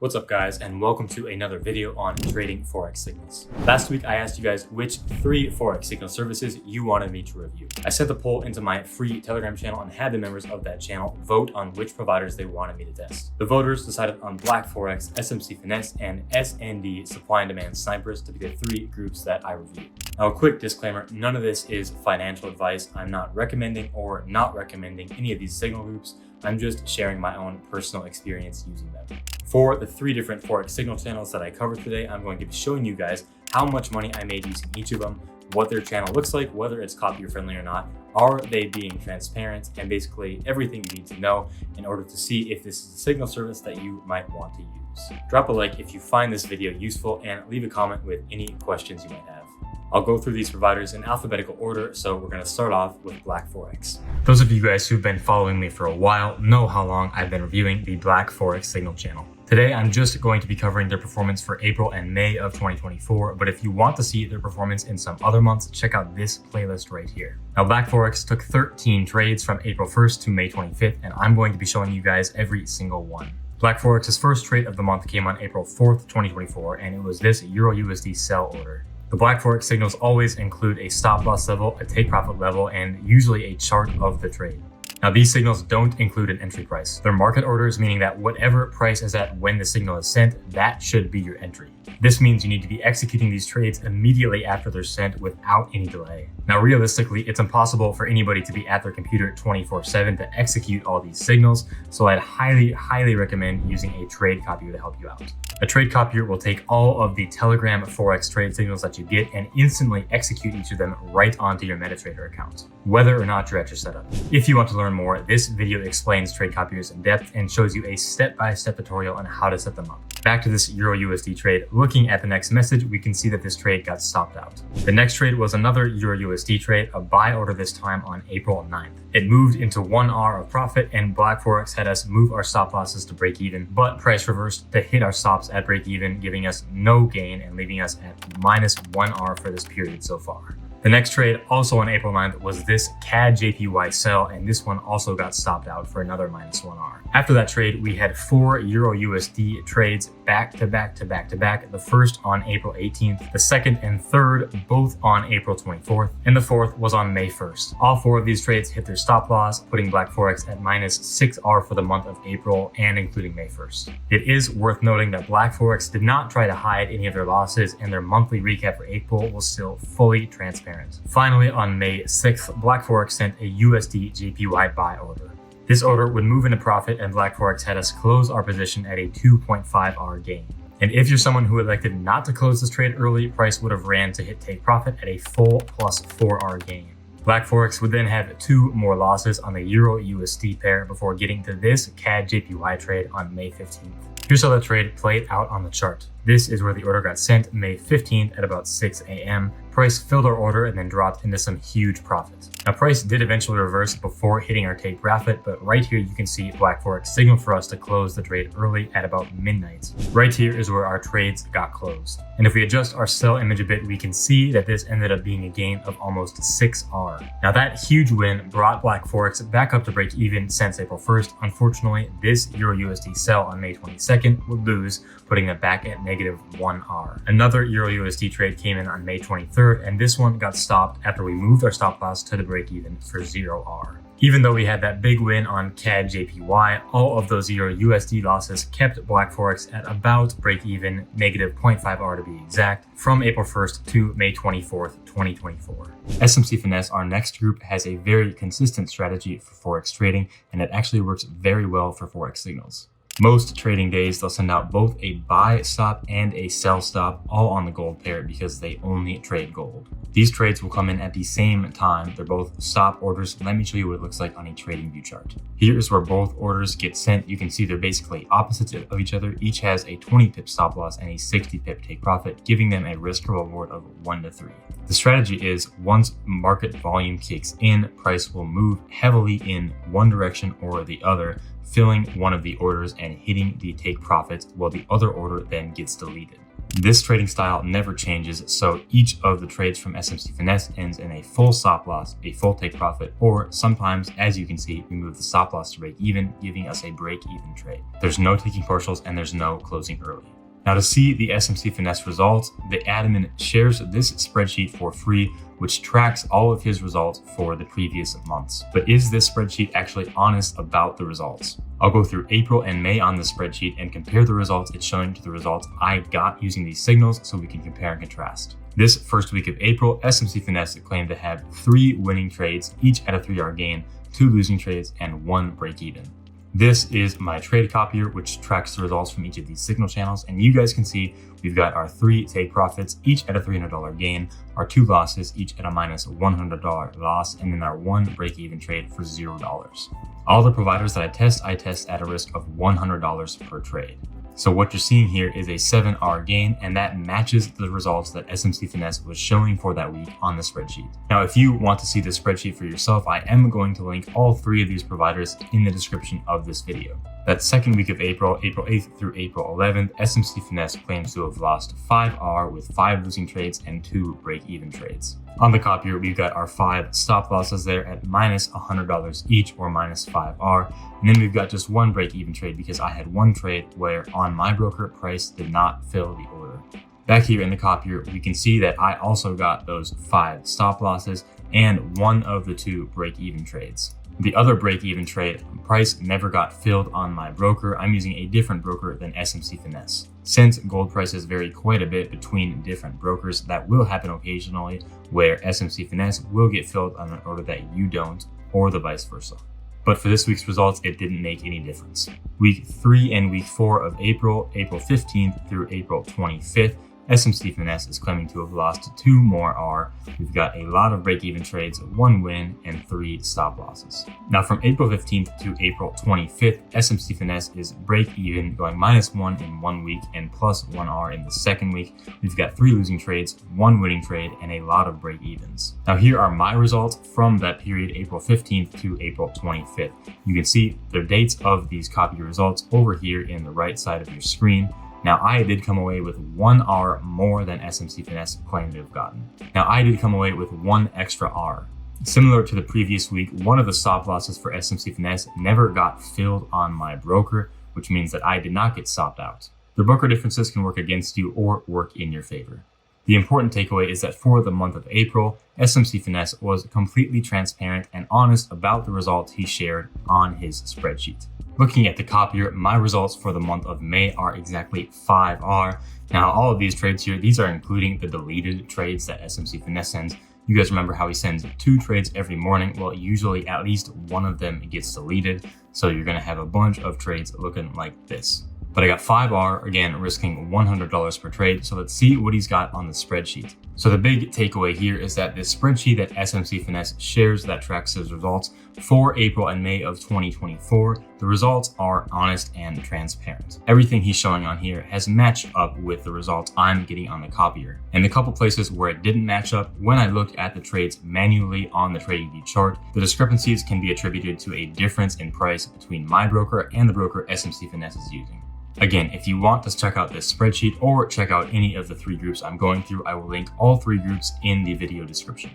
What's up guys, and welcome to another video on trading Forex signals. Last week I asked you guys which 3 Forex signal services you wanted me to review. I sent the poll into my free Telegram channel and had the members of that channel vote on which providers they wanted me to test. The voters decided on BlackForex, SMC Finesse, and SND Supply and Demand Snipers to be the 3 groups that I reviewed. Now, a quick disclaimer, none of this is financial advice. I'm not recommending or not recommending any of these signal groups. I'm just sharing my own personal experience using them. For the 3 different Forex signal channels that I covered today, I'm going to be showing you guys how much money I made using each of them, what their channel looks like, whether it's Copier friendly or not, are they being transparent, and basically everything you need to know in order to see if this is a signal service that you might want to use. Drop a like if you find this video useful and leave a comment with any questions you might have. I'll go through these providers in alphabetical order, so we're going to start off with BlackForex. Those of you guys who've been following me for a while know how long I've been reviewing the BlackForex signal channel. Today, I'm just going to be covering their performance for April and May of 2024, but if you want to see their performance in some other months, check out this playlist right here. Now, BlackForex took 13 trades from April 1st to May 25th, and I'm going to be showing you guys every single one. BlackForex's first trade of the month came on April 4th, 2024, and it was this Euro USD sell order. The BlackForex signals always include a stop loss level, a take profit level, and usually a chart of the trade. Now, these signals don't include an entry price. They're market orders, meaning that whatever price is at when the signal is sent, that should be your entry. This means you need to be executing these trades immediately after they're sent without any delay. Now, realistically, it's impossible for anybody to be at their computer 24/7 to execute all these signals, so I'd highly recommend using a trade copier to help you out. A trade copier will take all of the Telegram Forex trade signals that you get and instantly execute each of them right onto your MetaTrader account, whether or not you're at your setup. If you want to learn more, this video explains trade copiers in depth and shows you a step-by-step tutorial on how to set them up. Back to this Euro USD trade. Looking at the next message, we can see that this trade got stopped out. The next trade was another Euro USD trade, a buy order this time on April 9th. It moved into 1 hour of profit, and BlackForex had us move our stop losses to break even, but price reversed to hit our stops at break even, giving us no gain and leaving us at -1 R for this period so far. The next trade, also on April 9th, was this CAD JPY sell, and this one also got stopped out for another -1 R. After that trade, we had 4 Euro USD trades back to back. The first on April 18th, the second and third both on April 24th, and the fourth was on May 1st. All 4 of these trades hit their stop loss, putting BlackForex at -6 R for the month of April and including May 1st. It is worth noting that BlackForex did not try to hide any of their losses, and their monthly recap for April was still fully transparent. Finally, on May 6th, BlackForex sent a USD JPY buy order. This order would move into profit, and BlackForex had us close our position at a 2.5 R gain. And if you're someone who elected not to close this trade early, price would have ran to hit take profit at a full +4 R gain. BlackForex would then have 2 more losses on the Euro USD pair before getting to this CAD JPY trade on May 15th. Here's how the trade played out on the chart. This is where the order got sent May 15th at about 6 a.m. Price filled our order and then dropped into some huge profits. Now, price did eventually reverse before hitting our take profit, but right here you can see BlackForex signaled for us to close the trade early at about midnight. Right here is where our trades got closed. And if we adjust our sell image a bit, we can see that this ended up being a gain of almost 6 R. Now, that huge win brought BlackForex back up to break even since April 1st. Unfortunately, this Euro USD sell on May 22nd would lose, putting it back at -1 R. Another Euro USD trade came in on May 23rd, and this one got stopped after we moved our stop loss to the break even for 0 R. Even though we had that big win on CAD JPY, all of those Euro USD losses kept BlackForex at about break even, -0.5 R to be exact, from April 1st to May 24th, 2024. SMC Finesse, our next group, has a very consistent strategy for Forex trading, and it actually works very well for Forex signals. Most trading days, they'll send out both a buy stop and a sell stop, all on the gold pair because they only trade gold. These trades will come in at the same time. They're both stop orders. Let me show you what it looks like on a trading view chart. Here is where both orders get sent. You can see they're basically opposites of each other. Each has a 20 pip stop loss and a 60 pip take profit, giving them a risk reward of 1 to 3. The strategy is once market volume kicks in, price will move heavily in one direction or the other, filling one of the orders and hitting the take profits, while the other order then gets deleted. This trading style never changes, so each of the trades from SMC Finesse ends in a full stop loss, a full take profit, or sometimes, as you can see, we move the stop loss to break even, giving us a break even trade. There's no taking partials and there's no closing early. Now to see the SMC Finesse results, the admin shares this spreadsheet for free, which tracks all of his results for the previous months. But is this spreadsheet actually honest about the results? I'll go through April and May on the spreadsheet and compare the results it's showing to the results I got using these signals so we can compare and contrast. This first week of April, SMC Finesse claimed to have 3 winning trades, each at a 3R gain, 2 losing trades, and 1 break even. This is my trade copier, which tracks the results from each of these signal channels. And you guys can see we've got our 3 take profits, each at a $300 gain, our 2 losses, each at a minus $100 loss, and then our 1 break-even trade for $0. All the providers that I test at a risk of $100 per trade. So what you're seeing here is a 7R gain, and that matches the results that SMC Finesse was showing for that week on the spreadsheet. Now, if you want to see the spreadsheet for yourself, I am going to link all 3 of these providers in the description of this video. That second week of April, April 8th through April 11th, SMC Finesse claims to have lost 5R with 5 losing trades and 2 break-even trades. On the copier, we've got our 5 stop losses there at minus $100 each, or minus 5R. And then we've got just 1 break-even trade because I had 1 trade where on my broker, price did not fill the order. Back here in the copier, we can see that I also got those 5 stop losses and 1 of the 2 break-even trades. The other break-even trade, price never got filled on my broker. I'm using a different broker than SMC Finesse. Since gold prices vary quite a bit between different brokers, that will happen occasionally where SMC Finesse will get filled on an order that you don't, or the vice versa. But for this week's results, it didn't make any difference. Week 3 and week 4 of April, April 15th through April 25th, SMC Finesse is claiming to have lost 2 more R. We've got a lot of break-even trades, 1 win, and 3 stop losses. Now from April 15th to April 25th, SMC Finesse is break-even, going minus 1 in 1 week and plus 1 R in the second week. We've got 3 losing trades, 1 winning trade, and a lot of break-evens. Now here are my results from that period, April 15th to April 25th. You can see the dates of these copy results over here in the right side of your screen. Now, I did come away with 1 R more than SMC Finesse claimed to have gotten. Now, I did come away with 1 extra R. Similar to the previous week, one of the stop losses for SMC Finesse never got filled on my broker, which means that I did not get stopped out. The broker differences can work against you or work in your favor. The important takeaway is that for the month of April, SMC Finesse was completely transparent and honest about the results he shared on his spreadsheet. Looking at the copier, my results for the month of May are exactly 5R. Now, all of these trades here, these are including the deleted trades that SMC Finesse sends. You guys remember how he sends 2 trades every morning? Well, usually at least one of them gets deleted. So you're going to have a bunch of trades looking like this. But I got 5R, again, risking $100 per trade. So let's see what he's got on the spreadsheet. So the big takeaway here is that this spreadsheet that SMC Finesse shares that tracks his results for April and May of 2024, the results are honest and transparent. Everything he's showing on here has matched up with the results I'm getting on the copier. And the couple places where it didn't match up, when I looked at the trades manually on the TradingView chart, the discrepancies can be attributed to a difference in price between my broker and the broker SMC Finesse is using. Again, if you want to check out this spreadsheet or check out any of the 3 groups I'm going through, I will link all 3 groups in the video description.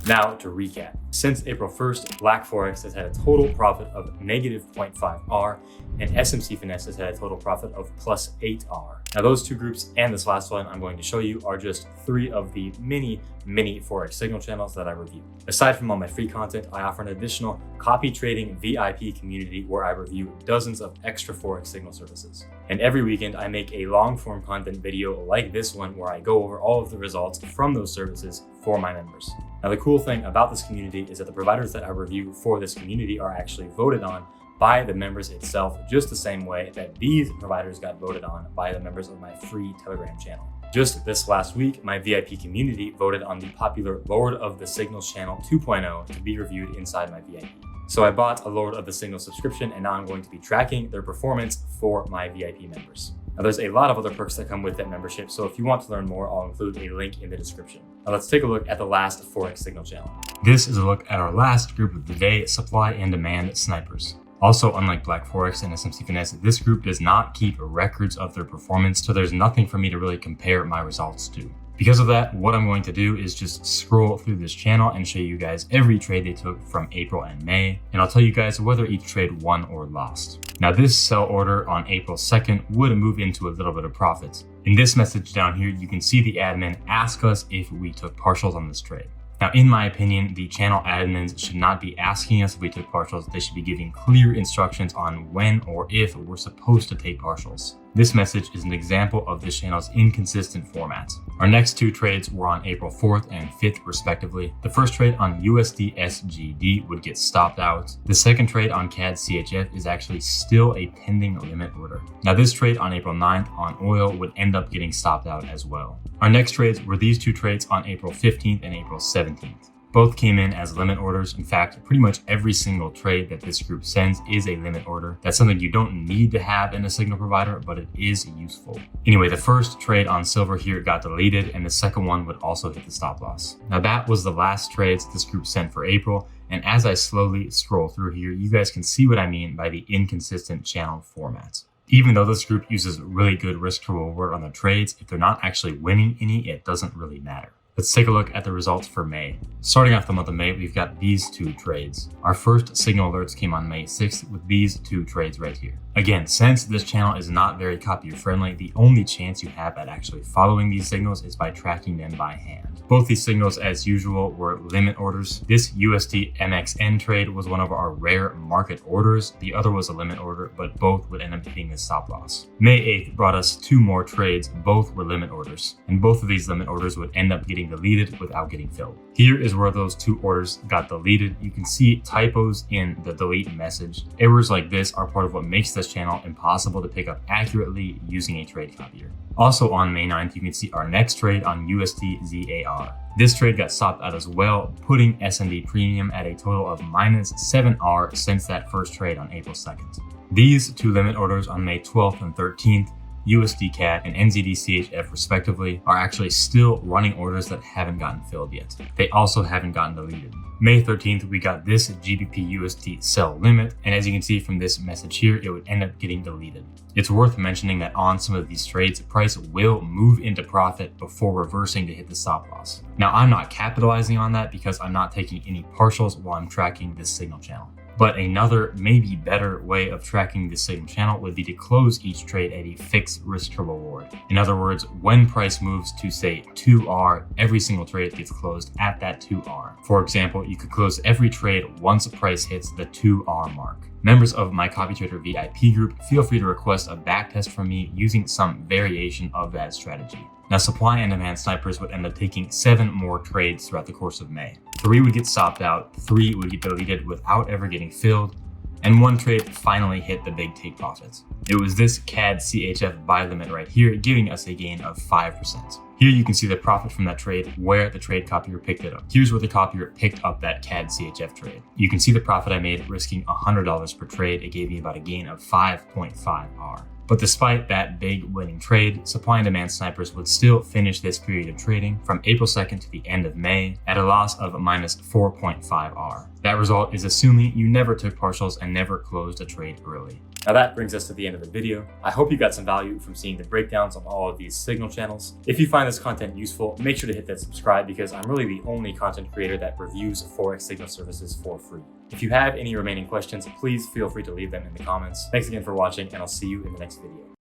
Now to recap. Since April 1st, BlackForex has had a total profit of negative 0.5 R and SMC Finesse has had a total profit of plus 8 R. Now those 2 groups and this last one I'm going to show you are just 3 of the many Forex Signal channels that I review. Aside from all my free content, I offer an additional CopyTrader VIP Community where I review dozens of extra Forex Signal services. And every weekend I make a long form content video like this one where I go over all of the results from those services for my members. Now the cool thing about this community is that the providers that I review for this community are actually voted on by the members itself, just the same way that these providers got voted on by the members of my free Telegram channel. Just this last week, my VIP community voted on the popular Lord of the Signals channel 2.0 to be reviewed inside my VIP. So I bought a Lord of the Signals subscription and now I'm going to be tracking their performance for my VIP members. Now there's a lot of other perks that come with that membership, so if you want to learn more, I'll include a link in the description. Now let's take a look at the last Forex Signal channel. This is a look at our last group of the day, supply and demand snipers. Also, unlike BlackForex and SMC Finesse, this group does not keep records of their performance, so there's nothing for me to really compare my results to. Because of that, what I'm going to do is just scroll through this channel and show you guys every trade they took from April and May, and I'll tell you guys whether each trade won or lost. Now, this sell order on April 2nd would move into a little bit of profit. In this message down here, you can see the admin ask us if we took partials on this trade. Now, in my opinion, the channel admins should not be asking us if we took partials. They should be giving clear instructions on when or if we're supposed to take partials. This message is an example of this channel's inconsistent format. Our next two trades were on April 4th and 5th respectively. The first trade on USD SGD would get stopped out. The second trade on CAD CHF is actually still a pending limit order. Now, this trade on April 9th on oil would end up getting stopped out as well. Our next trades were these two trades on April 15th and April 17th. Both came in as limit orders. In fact, pretty much every single trade that this group sends is a limit order. That's something you don't need to have in a signal provider, but it is useful. Anyway, the first trade on silver here got deleted, and the second one would also hit the stop loss. Now, that was the last trades this group sent for April, and as I slowly scroll through here, you guys can see what I mean by the inconsistent channel format. Even though this group uses really good risk to reward on the trades, if they're not actually winning any, it doesn't really matter. Let's take a look at the results for May. Starting off the month of May, we've got these two trades. Our first signal alerts came on May 6th with these two trades right here. Again, since this channel is not very Copier friendly, the only chance you have at actually following these signals is by tracking them by hand. Both these signals, as usual, were limit orders. This USD MXN trade was one of our rare market orders. The other was a limit order, but both would end up hitting the stop loss. May 8th brought us two more trades. Both were limit orders, and both of these limit orders would end up getting deleted without getting filled. Here is where those two orders got deleted. You can see typos in the delete message. Errors like this are part of what makes this channel impossible to pick up accurately using a trade copier. Also on May 9th, you can see our next trade on USD ZAR. This trade got stopped out as well, putting S&D premium at a total of minus 7R since that first trade on April 2nd. These two limit orders on May 12th and 13th, USD CAD and NZD CHF respectively, are actually still running orders that haven't gotten filled yet. They also haven't gotten deleted. May 13th, we got this GBP USD sell limit, and as you can see from this message here, it would end up getting deleted. It's worth mentioning that on some of these trades, price will move into profit before reversing to hit the stop loss. Now, I'm not capitalizing on that because I'm not taking any partials while I'm tracking this signal channel. But another, maybe better way of tracking the signal channel would be to close each trade at a fixed risk to reward. In other words, when price moves to say 2R, every single trade gets closed at that 2R. For example, you could close every trade once price hits the 2R mark. Members of my CopyTrader VIP group, feel free to request a backtest from me using some variation of that strategy. Now, supply and demand snipers would end up taking 7 more trades throughout the course of May. 3 would get stopped out, 3 would get deleted without ever getting filled, and 1 trade finally hit the big take profits. It was this CAD CHF buy limit right here, giving us a gain of 5%. Here you can see the profit from that trade where the trade copier picked it up. Here's where the copier picked up that CAD CHF trade. You can see the profit I made risking $100 per trade. It gave me about a gain of 5.5R. But despite that big winning trade, supply and demand snipers would still finish this period of trading from April 2nd to the end of May at a loss of minus 4.5R. That result is assuming you never took partials and never closed a trade early. Now that brings us to the end of the video. I hope you got some value from seeing the breakdowns on all of these signal channels. If you find this content useful, make sure to hit that subscribe because I'm really the only content creator that reviews Forex signal services for free. If you have any remaining questions, please feel free to leave them in the comments. Thanks again for watching, and I'll see you in the next video.